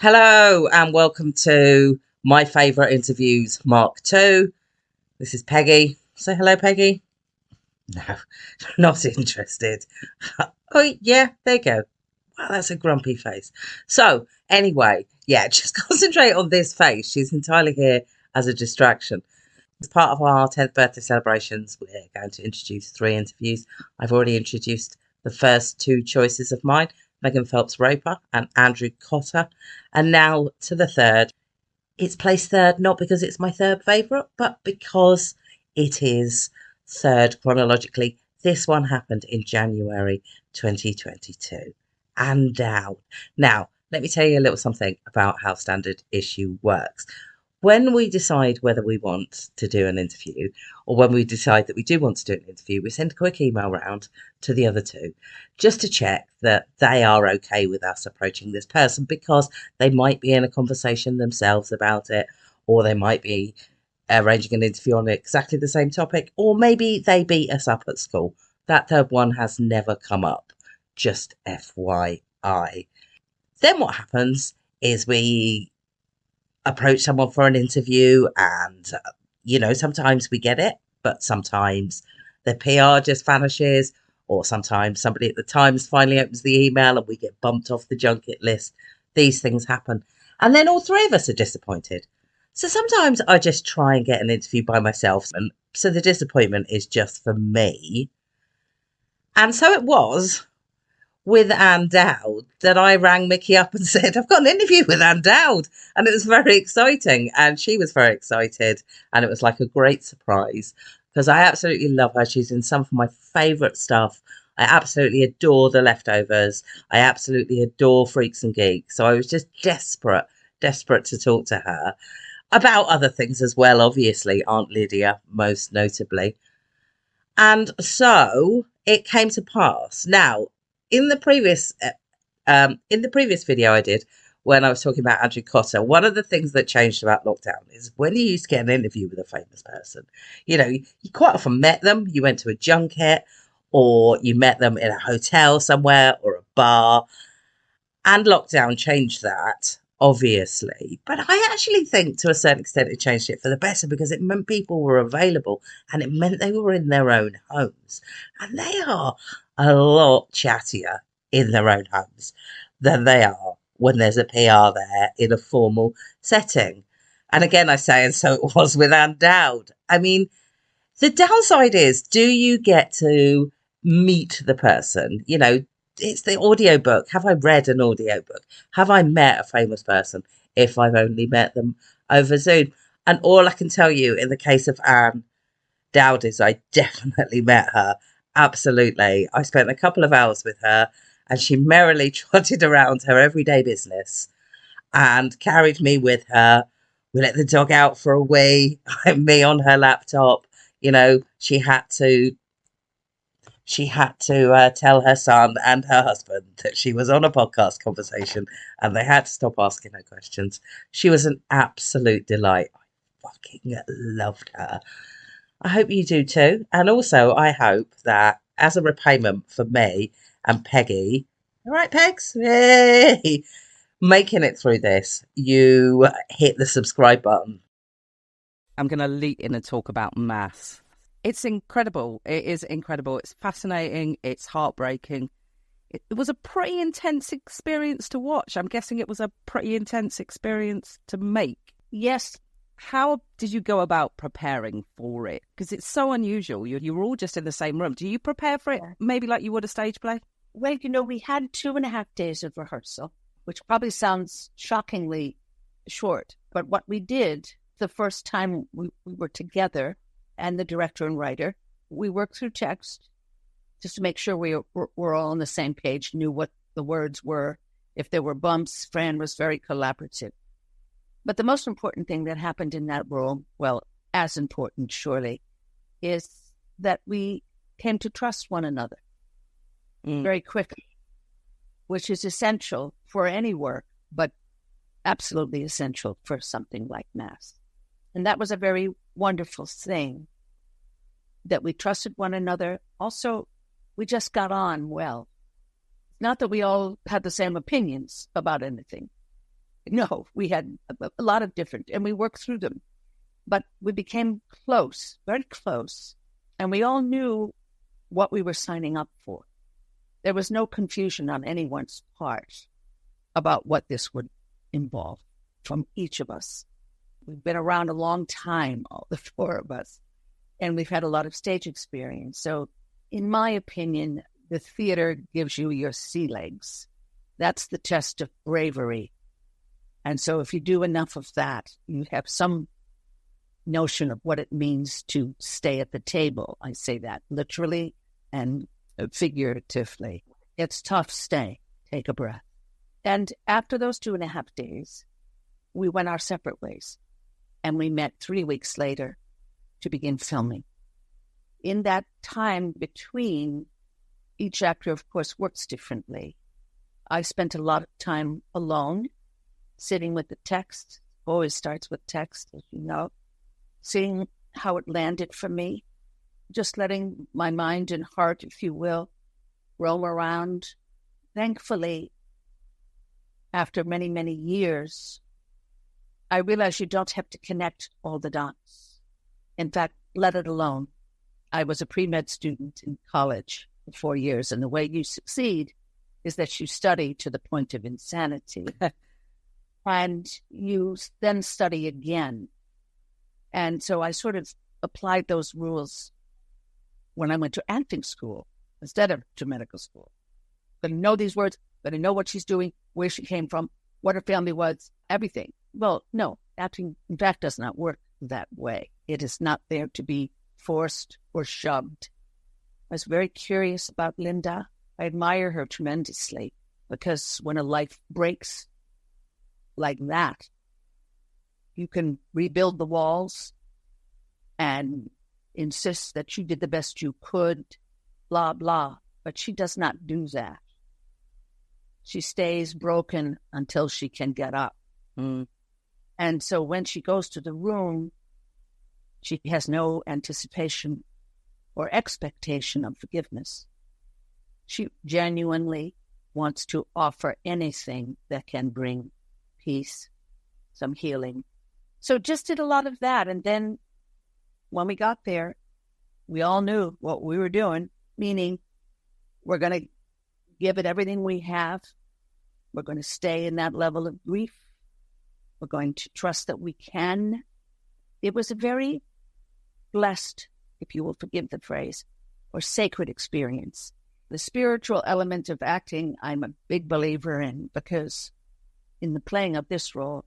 Hello and welcome to my favourite interviews, Mark 2. This is Peggy. Say hello, Peggy. No, not interested. Oh, yeah, there you go. Wow, that's a grumpy face. So, anyway, yeah, just concentrate on this face. She's entirely here as a distraction. As part of our 10th birthday celebrations, we're going to introduce 3 interviews. I've already introduced the first 2 choices of mine, Megan Phelps Roper and Andrew Cotter. And now to the third. It's placed third, not because it's my third favourite, but because it is third chronologically. This one happened in January 2022. Ann Dowd. Now, let me tell you a little something about how standard issue works. When we decide whether we want to do an interview, or when we decide that we do want to do an interview, we send a quick email round to the other two just to check that they are okay with us approaching this person, because they might be in a conversation themselves about it, or they might be arranging an interview on exactly the same topic, or maybe they beat us up at school. That third one has never come up, just FYI. Then what happens is we approach someone for an interview, and sometimes we get it, but sometimes the PR just vanishes, or sometimes somebody at the Times finally opens the email and we get bumped off the junket list. These things happen, and then all 3 of us are disappointed. So sometimes I just try and get an interview by myself, and so the disappointment is just for me. And so it was with Ann Dowd that I rang Mickey up and said, I've got an interview with Ann Dowd. And it was very exciting. And she was very excited. And it was like a great surprise because I absolutely love her. She's in some of my favourite stuff. I absolutely adore The Leftovers. I absolutely adore Freaks and Geeks. So I was just desperate to talk to her about other things as well, obviously, Aunt Lydia, most notably. And so it came to pass. Now, in the previous video I did, when I was talking about Andrew Cotter, one of the things that changed about lockdown is when you used to get an interview with a famous person, you quite often met them. You went to a junket, or you met them in a hotel somewhere or a bar, and lockdown changed that, obviously. But I actually think to a certain extent it changed it for the better, because it meant people were available and it meant they were in their own homes. And they are a lot chattier in their own homes than they are when there's a PR there in a formal setting. And again, I say, and so it was with Ann Dowd. I mean, the downside is, do you get to meet the person? It's the audiobook. Have I read an audiobook? Have I met a famous person if I've only met them over Zoom? And all I can tell you in the case of Ann Dowd is I definitely met her. Absolutely. I spent a couple of hours with her, and she merrily trotted around her everyday business and carried me with her. We let the dog out for a wee, me on her laptop. She had to tell her son and her husband that she was on a podcast conversation, and they had to stop asking her questions. She was an absolute delight. I fucking loved her. I hope you do too. And also, I hope that as a repayment for me and Peggy, all right, Pegs, yay, making it through this, you hit the subscribe button. I'm going to leap in and talk about maths. It's incredible. It is incredible. It's fascinating. It's heartbreaking. It was a pretty intense experience to watch. I'm guessing it was a pretty intense experience to make. Yes. How did you go about preparing for it? Because it's so unusual. You were all just in the same room. Do you prepare for it maybe like you would a stage play? Well, we had 2.5 days of rehearsal, which probably sounds shockingly short. But what we did the first time we were together, and the director and writer, we worked through text just to make sure we were all on the same page, knew what the words were. If there were bumps, Fran was very collaborative. But the most important thing that happened in that role, well, as important surely, is that we came to trust one another very quickly, which is essential for any work, but absolutely essential for something like maths. And that was a very wonderful thing, that we trusted one another. Also, we just got on well. Not that we all had the same opinions about anything, No, we had a lot of different, and we worked through them. But we became close, very close, and we all knew what we were signing up for. There was no confusion on anyone's part about what this would involve from each of us. We've been around a long time, all the four of us, and we've had a lot of stage experience. So, in my opinion, the theater gives you your sea legs. That's the test of bravery. And so if you do enough of that, you have some notion of what it means to stay at the table. I say that literally and figuratively. It's tough. Stay. Take a breath. And after those 2.5 days, we went our separate ways. And we met 3 weeks later to begin filming. In that time between, each actor, of course, works differently. I spent a lot of time alone, sitting with the text. Always starts with text, as you know. Seeing how it landed for me. Just letting my mind and heart, if you will, roam around. Thankfully, after many, many years, I realized you don't have to connect all the dots. In fact, let it alone. I was a pre-med student in college for 4 years, and the way you succeed is that you study to the point of insanity. And you then study again. And so I sort of applied those rules when I went to acting school instead of to medical school. But I know these words, but I know what she's doing, where she came from, what her family was, everything. Well, no, acting, in fact, does not work that way. It is not there to be forced or shoved. I was very curious about Linda. I admire her tremendously because when a life breaks like that, you can rebuild the walls and insist that you did the best you could, blah, blah. But she does not do that. She stays broken until she can get up. Mm. And so when she goes to the room, she has no anticipation or expectation of forgiveness. She genuinely wants to offer anything that can bring peace, some healing. So just did a lot of that. And then when we got there, we all knew what we were doing, meaning we're going to give it everything we have. We're going to stay in that level of grief. We're going to trust that we can. It was a very blessed, if you will forgive the phrase, or sacred experience. The spiritual element of acting, I'm a big believer in, because in the playing of this role,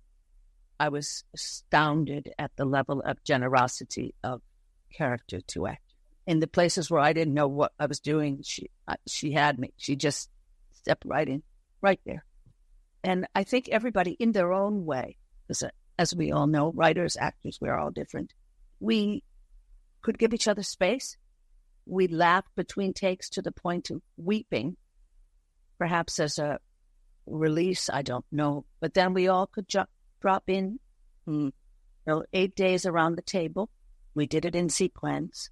I was astounded at the level of generosity of character to actor. In the places where I didn't know what I was doing, she had me. She just stepped right in, right there. And I think everybody in their own way, as we all know, writers, actors, we're all different. We could give each other space. We laughed between takes to the point of weeping, perhaps as a release, I don't know. But then we all could drop in. 8 days around the table. We did it in sequence,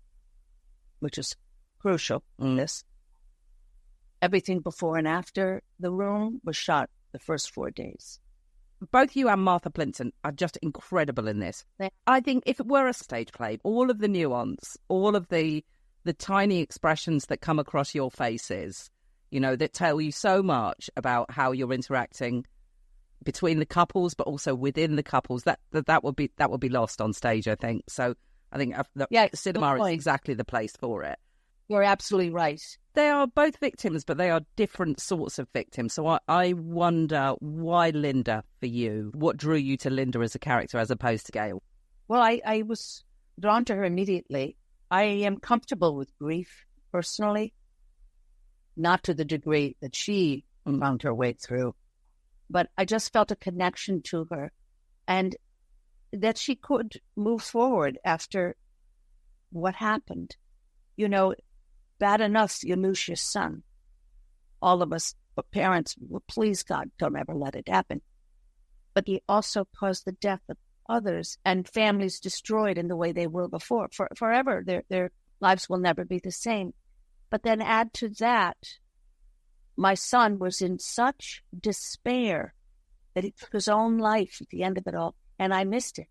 which is crucial in this. Everything before and after the room was shot the first 4 days. Both you and Martha Plimpton are just incredible in this. I think if it were a stage play, all of the nuance, all of the tiny expressions that come across your faces, you know, that tell you so much about how you're interacting between the couples, but also within the couples, that would be lost on stage, I think. So I think cinema is exactly the place for it. You're absolutely right. They are both victims, but they are different sorts of victims. So I wonder, why Linda for you? What drew you to Linda as a character as opposed to Gail? Well, I was drawn to her immediately. I am comfortable with grief, personally, not to the degree that she found her way through. But I just felt a connection to her and that she could move forward after what happened. You know, bad enough you lose your son. All of us parents, please God, don't ever let it happen. But he also caused the death of others and families destroyed in the way they were before. Forever, their lives will never be the same. But then add to that, my son was in such despair that he took his own life at the end of it all, and I missed it.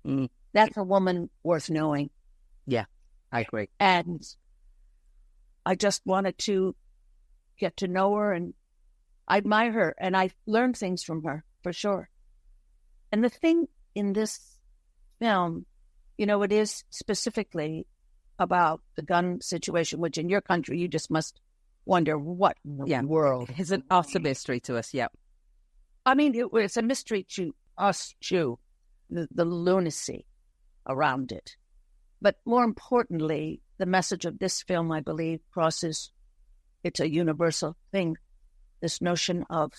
Mm. That's a woman worth knowing. Yeah, I agree. And I just wanted to get to know her, and I admire her, and I learned things from her, for sure. And the thing in this film, you know, it is specifically about the gun situation, which in your country, you just must wonder what in the world. It's an utter mystery to us, yeah. I mean, it's a mystery to us, too, the lunacy around it. But more importantly, the message of this film, I believe, crosses, it's a universal thing, this notion of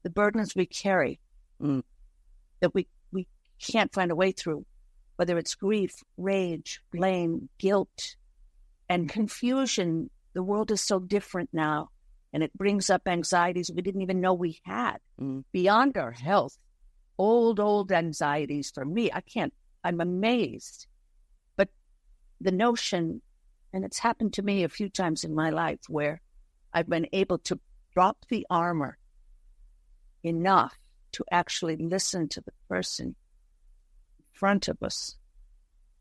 the burdens we carry that we can't find a way through, whether it's grief, rage, blame, guilt, and confusion. The world is so different now, and it brings up anxieties we didn't even know we had beyond our health. Old anxieties for me. I'm amazed. But the notion, and it's happened to me a few times in my life where I've been able to drop the armor enough to actually listen to the person in front of us.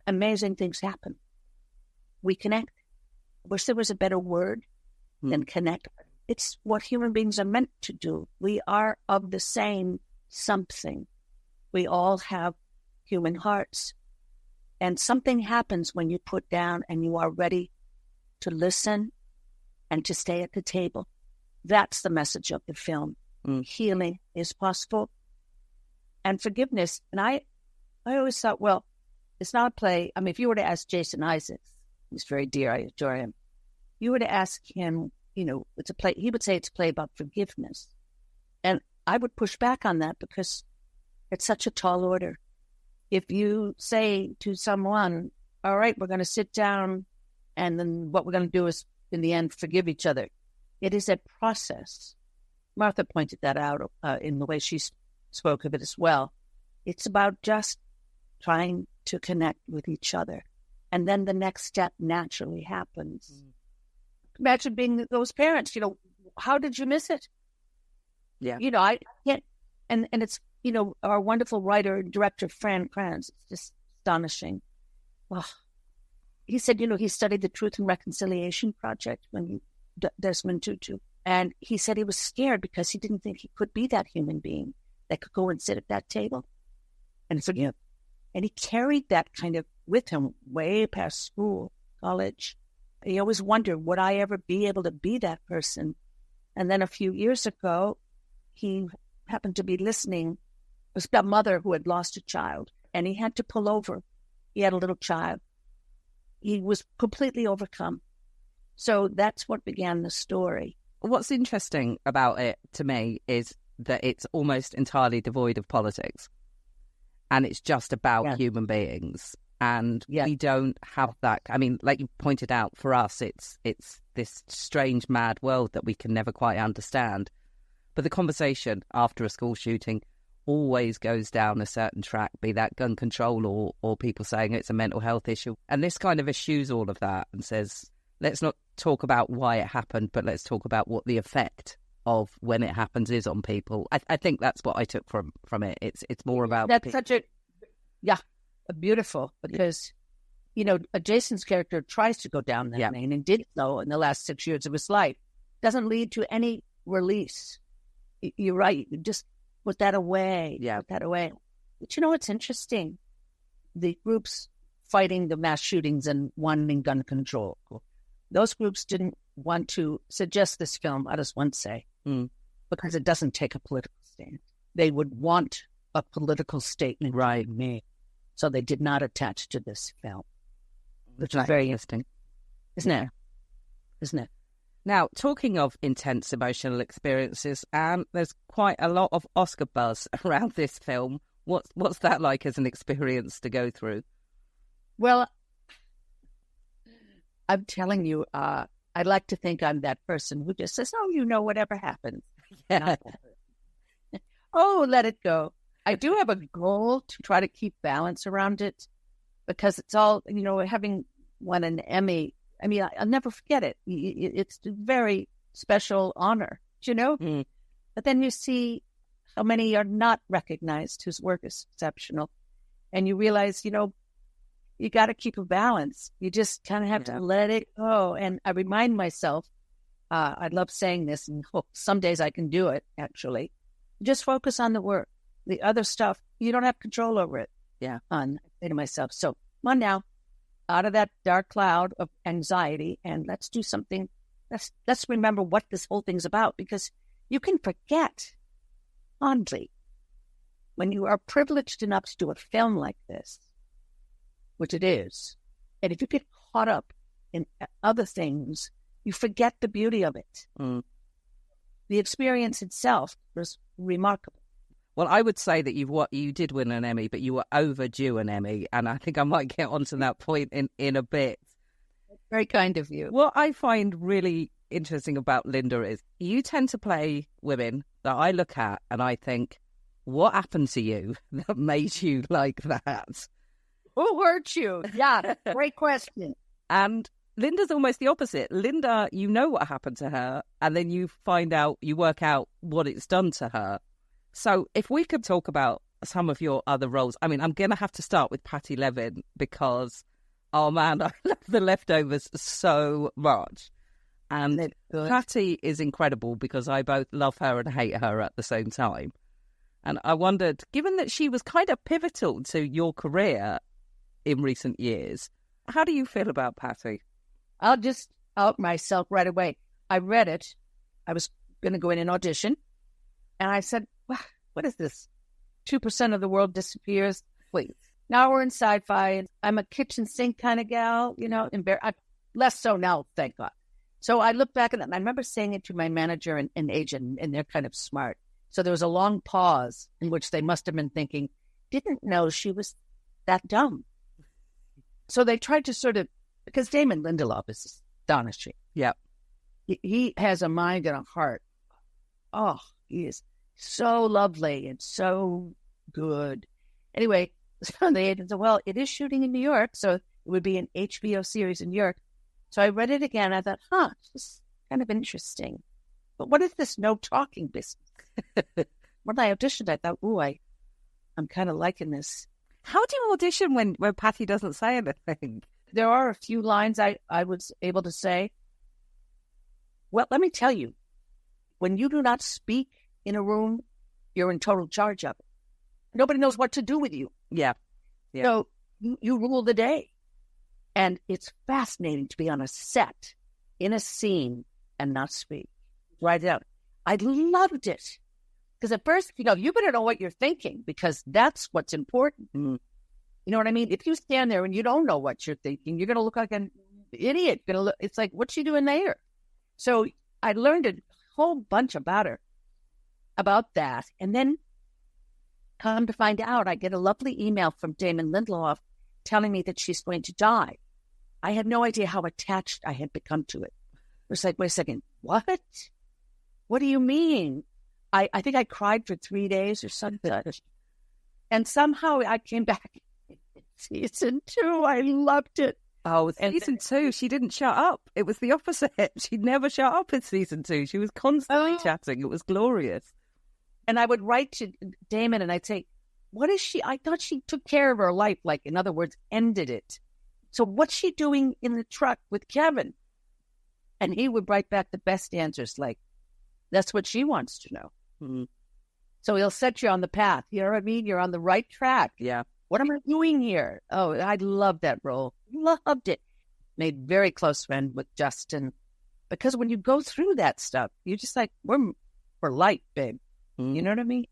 Amazing things happen. We connect. I wish there was a better word than connect. It's what human beings are meant to do. We are of the same something. We all have human hearts. And something happens when you put down and you are ready to listen and to stay at the table. That's the message of the film. Healing is possible. And forgiveness. And I always thought, well, it's not a play. I mean, if you were to ask Jason Isaacs, he's very dear, I adore him. You were to ask him, you know, it's a play. He would say it's a play about forgiveness. And I would push back on that because it's such a tall order. If you say to someone, all right, we're going to sit down and then what we're going to do is, in the end, forgive each other. It is a process. Martha pointed that out in the way she spoke of it as well. It's about just trying to connect with each other. And then the next step naturally happens. Imagine being those parents, you know, how did you miss it? Yeah. You know, I can't, and it's, you know, our wonderful writer and director, Fran Kranz, it's just astonishing. Well, he said, you know, he studied the Truth and Reconciliation Project when Desmond Tutu. And he said he was scared because he didn't think he could be that human being that could go and sit at that table and forgive. And he carried that kind of with him way past school, college. He always wondered, would I ever be able to be that person? And then a few years ago, he happened to be listening. It was a mother who had lost a child, and he had to pull over. He had a little child. He was completely overcome. So that's what began the story. What's interesting about it to me is that it's almost entirely devoid of politics. And it's just about human beings. And we don't have that. I mean, like you pointed out, for us, it's this strange, mad world that we can never quite understand. But the conversation after a school shooting always goes down a certain track, be that gun control or people saying it's a mental health issue. And this kind of eschews all of that and says, let's not talk about why it happened, but let's talk about what the effect of when it happens is on people. I think that's what I took from it. It's more about such a beautiful, because you know, Jason's character tries to go down that lane and did so in the last 6 years of his life. Doesn't lead to any release. You're right. You just put that away. Put that away. But you know what's interesting? The groups fighting the mass shootings and wanting gun control, those groups didn't want to suggest this film, I just want to say, because it doesn't take a political stand. They would want a political statement made. So they did not attach to this film, which is very interesting, isn't it? Isn't it? Now, talking of intense emotional experiences, there's quite a lot of Oscar buzz around this film. What's that like as an experience to go through? Well, I'm telling you, I'd like to think I'm that person who just says, oh, you know, whatever happens. Oh, let it go. I do have a goal to try to keep balance around it because it's all, you know, having won an Emmy. I mean, I'll never forget it. It's a very special honor, you know? But then you see how many are not recognized whose work is exceptional. And you realize, you got to keep a balance. You just kind of have to let it go. And I remind myself, I love saying this, and hope some days I can do it, actually. Just focus on the work. The other stuff, you don't have control over it. Yeah. I say to myself, so come on now, out of that dark cloud of anxiety, and let's do something. Let's remember what this whole thing's about, because you can forget, fondly, when you are privileged enough to do a film like this, which it is, and if you get caught up in other things, you forget the beauty of it. Mm. The experience itself was remarkable. Well, I would say that you did win an Emmy, but you were overdue an Emmy, and I think I might get onto that point in a bit. Very kind of you. What I find really interesting about Linda is you tend to play women that I look at and I think, what happened to you that made you like that? Who hurt you? Yeah, great question. And Linda's almost the opposite. Linda, you know what happened to her, and then you work out what it's done to her. So if we could talk about some of your other roles, I mean, I'm going to have to start with Patty Levin because, oh man, I love The Leftovers so much. And Patty is incredible because I both love her and hate her at the same time. And I wondered, given that she was kind of pivotal to your career in recent years, how do you feel about Patty? I'll just out myself right away. I read it. I was going to go in and audition. And I said, what is this? 2% of the world disappears. Please. Now we're in sci-fi. I'm a kitchen sink kind of gal, less so now, thank God. So I look back at it, and I remember saying it to my manager and agent, and they're kind of smart. So there was a long pause in which they must have been thinking, didn't know she was that dumb. So they tried to sort of, because Damon Lindelof is astonishing. Yeah. He has a mind and a heart. Oh, he is so lovely and so good. Anyway, so the agent said, well, it is shooting in New York, so it would be an HBO series in New York. So I read it again. I thought, this is kind of interesting. But what is this no talking business? When I auditioned, I thought, I'm kind of liking this. How do you audition when Patty doesn't say anything? There are a few lines I was able to say. Well, let me tell you, when you do not speak in a room, you're in total charge of it. Nobody knows what to do with you. Yeah. So you rule the day. And it's fascinating to be on a set, in a scene, and not speak. Write it out. I loved it. Because at first, you better know what you're thinking, because that's what's important. Mm. You know what I mean? If you stand there and you don't know what you're thinking, you're going to look like an idiot. It's like, what's she doing there? So I learned a whole bunch about her, about that. And then come to find out, I get a lovely email from Damon Lindelof telling me that she's going to die. I had no idea how attached I had become to it. It was like, wait a second, what? What do you mean? I think I cried for 3 days or something. And somehow I came back in season 2. I loved it. Oh, season 2, she didn't shut up. It was the opposite. She never shut up in season 2. She was constantly chatting. It was glorious. And I would write to Damon and I'd say, what is she? I thought she took care of her life. Like, in other words, ended it. So what's she doing in the truck with Kevin? And he would write back the best answers, like, that's what she wants to know. Mm-hmm. So he'll set you on the path. You know what I mean? You're on the right track. Yeah. What am I doing here? Oh, I loved that role. Loved it. Made very close friend with Justin. Because when you go through that stuff, you're just like, we're for life, babe. Mm-hmm. You know what I mean?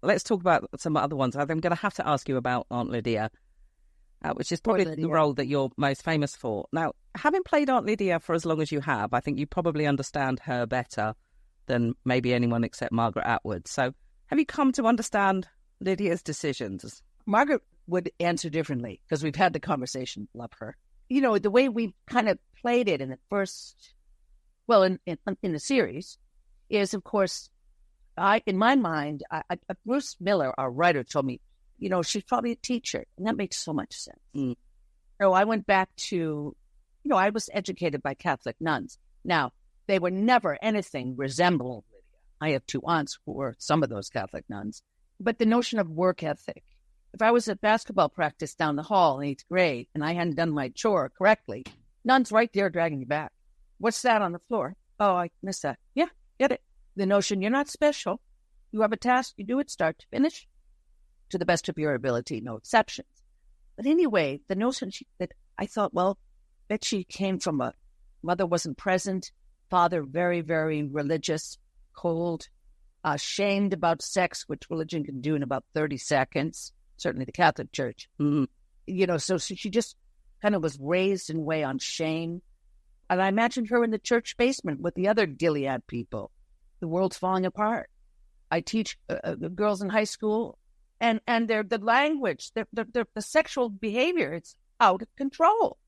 Let's talk about some other ones. I'm going to have to ask you about Aunt Lydia, which is probably the role that you're most famous for. Now, having played Aunt Lydia for as long as you have, I think you probably understand her better than maybe anyone except Margaret Atwood. So have you come to understand Lydia's decisions? Margaret would answer differently because we've had the conversation. Love her. The way we kind of played it in the first, in the series is, of course, in my mind, Bruce Miller, our writer, told me, she's probably a teacher. And that makes so much sense. Mm. So I went back to, I was educated by Catholic nuns. Now, they were never anything resembling Lydia. I have two aunts who were some of those Catholic nuns. But the notion of work ethic. If I was at basketball practice down the hall in 8th grade and I hadn't done my chore correctly, nun's right there dragging you back. What's that on the floor? Oh, I missed that. Yeah, get it. The notion you're not special. You have a task, you do it start to finish to the best of your ability, no exceptions. But anyway, the notion that I thought, well, bet she came from a mother wasn't present, father very, very religious, cold, shamed about sex, which religion can do in about 30 seconds, certainly the Catholic Church. Mm-hmm. So she just kind of was raised in a way on shame. And I imagined her in the church basement with the other Gilead people. The world's falling apart. I teach girls in high school, and the language, the sexual behavior, it's out of control.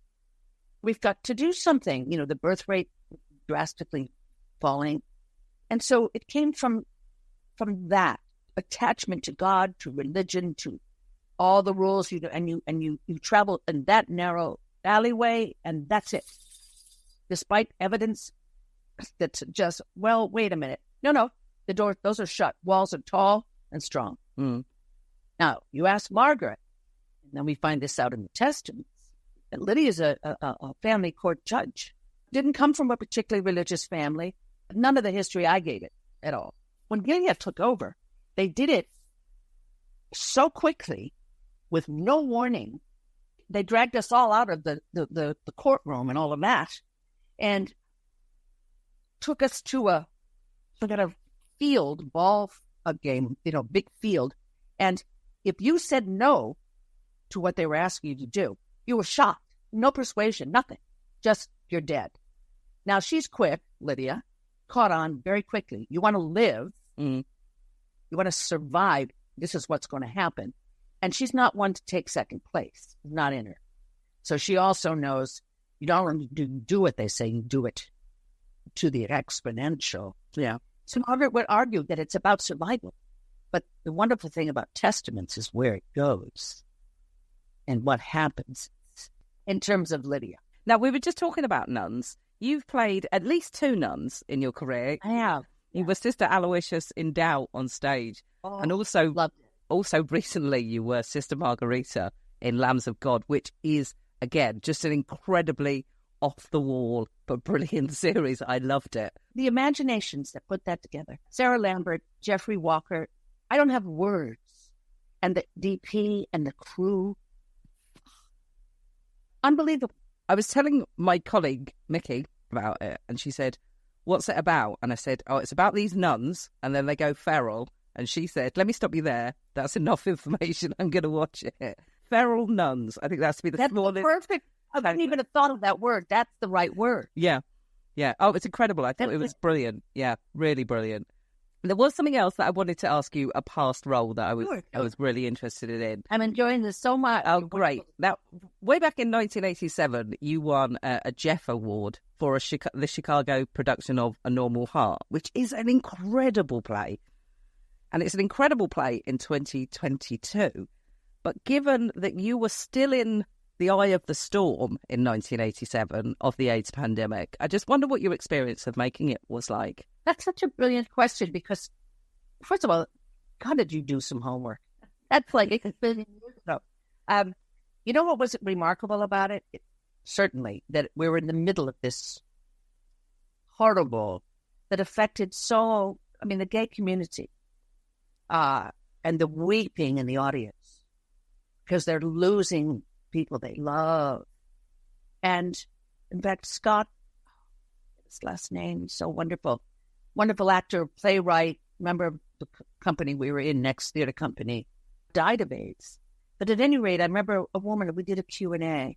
We've got to do something. The birth rate drastically falling. And so it came from that attachment to God, to religion, to all the rules you travel in that narrow alleyway, and that's it. Despite evidence that's just, well, wait a minute. No, the doors, those are shut. Walls are tall and strong. Mm. Now, you ask Margaret, and then we find this out in the Testaments, that Lydia's a family court judge. Didn't come from a particularly religious family. None of the history I gave it at all. When Gilead took over, they did it so quickly with no warning. They dragged us all out of the courtroom and all of that and took us to a field, a game, big field. And if you said no to what they were asking you to do, you were shot. No persuasion, nothing. Just you're dead. Now she's quick, Lydia, caught on very quickly. You want to live. Mm. You want to survive. This is what's going to happen. And she's not one to take second place. Not in her. So she also knows you don't want to do what they say. You do it to the exponential. Yeah. So Margaret would argue that it's about survival. But the wonderful thing about Testaments is where it goes and what happens in terms of Lydia. Now, we were just talking about nuns. You've played at least 2 nuns in your career. I have. You were Sister Aloysius in Doubt on stage. Oh, and also recently you were Sister Margarita in Lambs of God, which is, again, just an incredibly off-the-wall but brilliant series. I loved it. The imaginations that put that together. Sarah Lambert, Jeffrey Walker. I don't have words. And the DP and the crew. Unbelievable. I was telling my colleague, Mickey, about it, and she said, what's it about? And I said, oh, it's about these nuns, and then they go feral. And she said, let me stop you there. That's enough information. I'm going to watch it. Feral nuns. I think that's to be the smallest. That's perfect. I wouldn't even have thought of that word. That's the right word. Yeah. Yeah. Oh, it's incredible. I thought it was brilliant. Yeah, really brilliant. There was something else that I wanted to ask you, a past role that I was really interested in. I'm enjoying this so much. Oh, great. Now, way back in 1987, you won a Jeff Award for the Chicago production of A Normal Heart, which is an incredible play. And it's an incredible play in 2022. But given that you were still in the eye of the storm in 1987 of the AIDS pandemic, I just wonder what your experience of making it was like. That's such a brilliant question because, first of all, God, did you do some homework? That's like a billion years ago. You know what was remarkable about it? Certainly, that we were in the middle of this horrible that affected the gay community and the weeping in the audience because they're losing people they love. And in fact, Scott, his last name, so wonderful actor, playwright, member of the company we were in, Next Theater Company, died of AIDS. But at any rate, I remember a woman, we did a Q&A,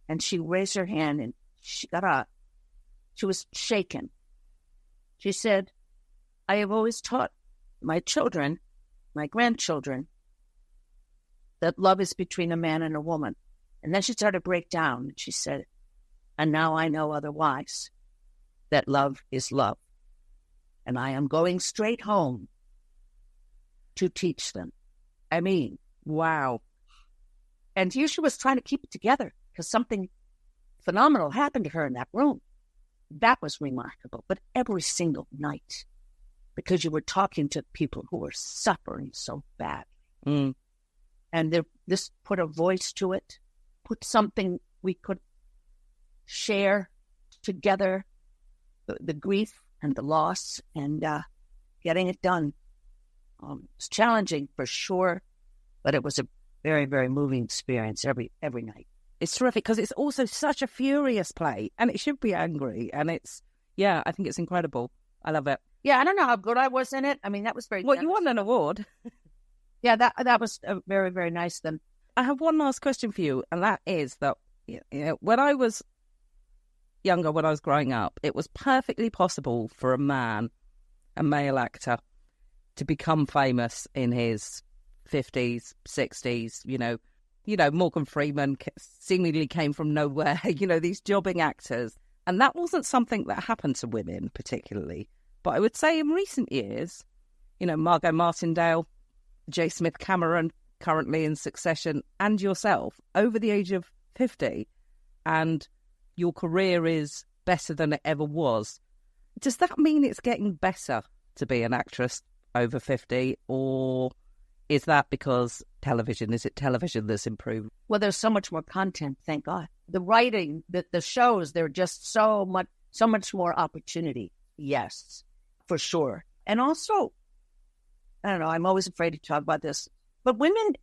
and she raised her hand and she got up. She was shaken. She said, I have always taught my children, my grandchildren, that love is between a man and a woman. And then she started to break down. She said, and now I know otherwise, that love is love. And I am going straight home to teach them. I mean, wow. And here she was trying to keep it together because something phenomenal happened to her in that room. That was remarkable. But every single night, because you were talking to people who were suffering so bad. Mm. And this put a voice to it, put something we could share together, the grief and the loss, and getting it done. It's challenging for sure, but it was a very, very moving experience every night. It's terrific because it's also such a furious play, and it should be angry, and I think it's incredible. I love it. Yeah, I don't know how good I was in it. I mean, that was very... Well, you won an award. Yeah, that was very, very nice then. I have one last question for you, and that is that when I was younger, when I was growing up, it was perfectly possible for a male actor, to become famous in his 50s, 60s. Morgan Freeman seemingly came from nowhere, these jobbing actors. And that wasn't something that happened to women particularly. But I would say in recent years, Margot Martindale, J. Smith Cameron, currently in Succession, and yourself, over the age of 50, and your career is better than it ever was. Does that mean it's getting better to be an actress over 50, or is that because is it television that's improved? Well, there's so much more content, thank God. The writing, the shows, they're just so much more opportunity. Yes, for sure. And also, I don't know, I'm always afraid to talk about this, but women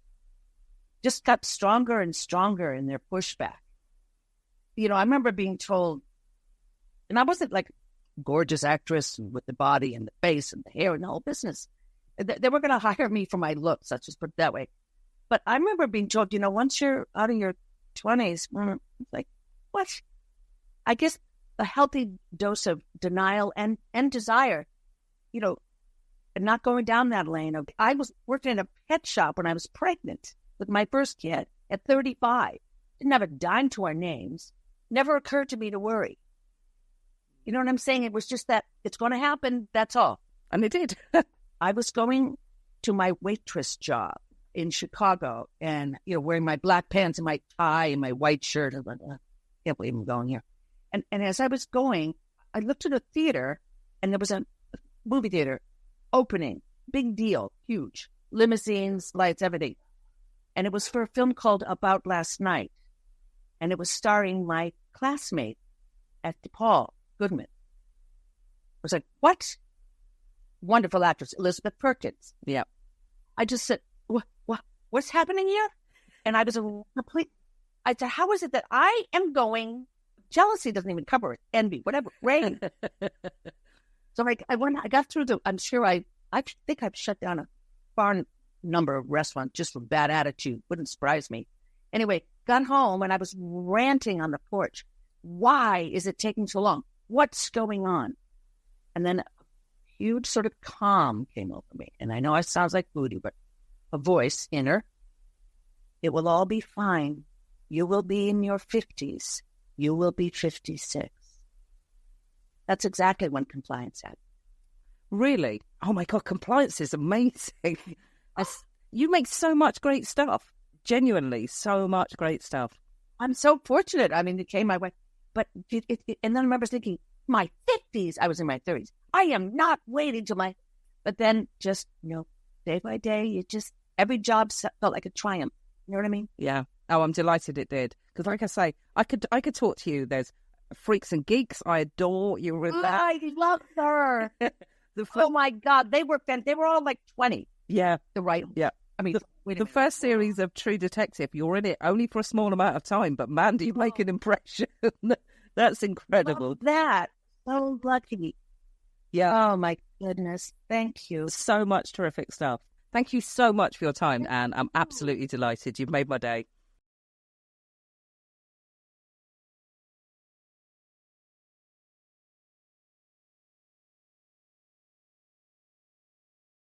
just got stronger and stronger in their pushback. I remember being told, and I wasn't like a gorgeous actress with the body and the face and the hair and the whole business. They were going to hire me for my looks, let's just put it that way. But I remember being told, once you're out of your 20s, like, what? I guess a healthy dose of denial and desire, and not going down that lane. I was working in a pet shop when I was pregnant with my first kid at 35. Didn't have a dime to our names. Never occurred to me to worry. You know what I'm saying? It was just that it's going to happen. That's all. And it did. I was going to my waitress job in Chicago and, wearing my black pants and my tie and my white shirt. I was like, I can't believe I'm going here. And as I was going, I looked at a theater and there was a movie theater opening. Big deal. Huge. Limousines, lights, everything. And it was for a film called About Last Night. And it was starring my classmate at DePaul, Goodman. I was like, what? Wonderful actress, Elizabeth Perkins. Yeah. I just said, what's happening here? And I was I said, how is it that I am going? Jealousy doesn't even cover it. Envy, whatever, rain. So I got through I'm sure I think I've shut down a far number of restaurants just for bad attitude. Wouldn't surprise me. Anyway, got home and I was ranting on the porch. Why is it taking so long? What's going on? And then a huge sort of calm came over me. And I know it sounds like voodoo, but a voice inner. It will all be fine. You will be in your 50s. You will be 56. That's exactly when compliance happened. Really? Oh my God, compliance is amazing. You make so much great stuff. Genuinely, so much great stuff. I'm so fortunate. I mean, it came my way. But and then I remember thinking, my 50s, I was in my 30s. I am not waiting till but then just, day by day, every job felt like a triumph. You know what I mean? Yeah. Oh, I'm delighted it did. Because like I say, I could talk to you. There's Freaks and Geeks. I adore you with that. I love her. Oh my God. They were all like 20. Yeah. The right. Yeah. I mean, the first series of True Detective, you're in it only for a small amount of time, but man, do you make an impression. That's incredible. Love that. So lucky. Yeah. Oh my goodness. Thank you. So much terrific stuff. Thank you so much for your time, Anne. I'm absolutely delighted. You've made my day.